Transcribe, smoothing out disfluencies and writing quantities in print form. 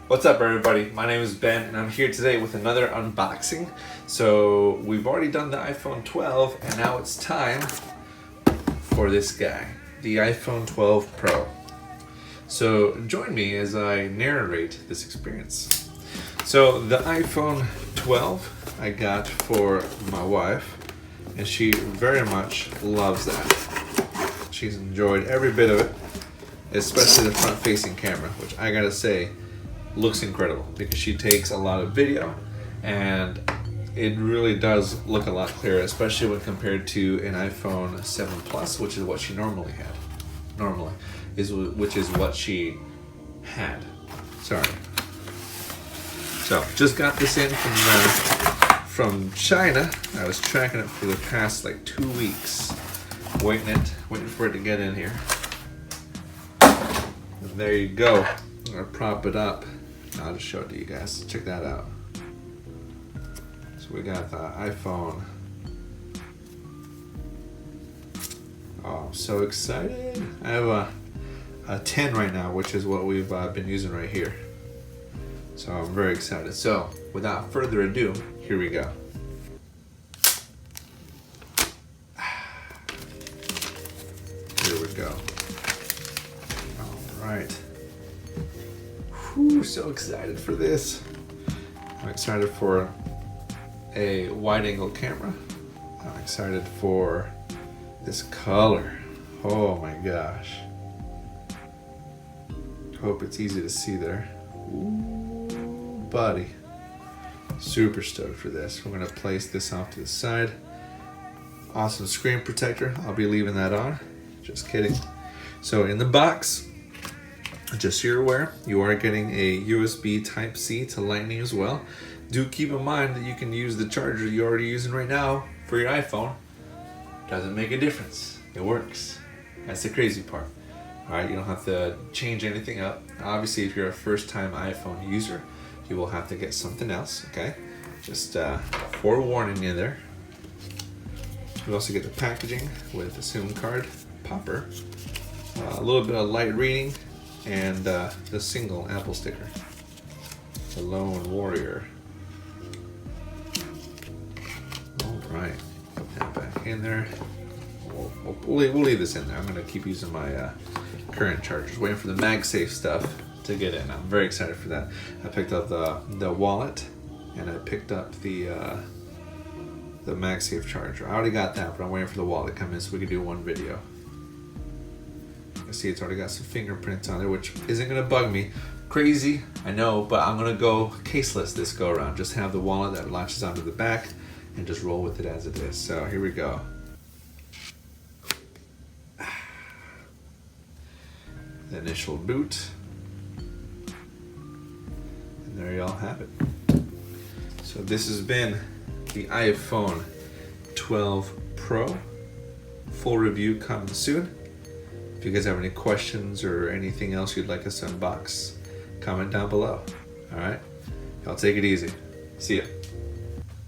What's up everybody, my name is Ben and I'm here today with another unboxing. So we've already done the iPhone 12 and now it's time for this guy, the iPhone 12 Pro. So join me as I narrate this experience. So the iPhone 12 I got for my wife and she very much loves that. She's enjoyed every bit of it, especially the front facing camera, which I gotta say looks incredible because she takes a lot of video and it really does look a lot clearer, especially when compared to an iPhone 7 Plus, which is what she normally had. Which is what she had. Sorry. So just got this in from China. I was tracking it for the past like 2 weeks, waiting for it to get in here. And there you go. I'm gonna prop it up. I'll just show it to you guys. Check that out. So we got the iPhone. Oh, I'm so excited. I have a 10 right now, which is what we've been using right here. So I'm very excited. So without further ado, here we go. Here we go. All right. Whew, so excited for this. I'm excited for a wide angle camera. I'm excited for this color. Oh my gosh. Hope it's easy to see there. Ooh, buddy. Super stoked for this. We're gonna place this off to the side. Awesome screen protector. I'll be leaving that on. Just kidding. So in the box, just so you're aware, you are getting a USB Type-C to Lightning as well. Do keep in mind that you can use the charger you're already using right now for your iPhone. Doesn't make a difference. It works. That's the crazy part. Alright, you don't have to change anything up. Obviously, if you're a first-time iPhone user, you will have to get something else, okay? Just forewarning you there. You also get the packaging with a SIM card popper, a little bit of light reading, and the single Apple sticker, the Lone Warrior. All right, put that back in there. We'll leave this in there. I'm gonna keep using my current chargers, waiting for the MagSafe stuff to get in. I'm very excited for that. I picked up the wallet, and I picked up the MagSafe charger. I already got that, but I'm waiting for the wallet to come in so we can do one video. You see it's already got some fingerprints on there, which isn't gonna bug me. Crazy, I know, but I'm gonna go caseless this go around. Just have the wallet that latches onto the back and just roll with it as it is. So here we go. The initial boot. And there you all have it. So this has been the iPhone 12 Pro. Full review coming soon. If you guys have any questions or anything else you'd like us to unbox, comment down below. All right, y'all take it easy. See ya.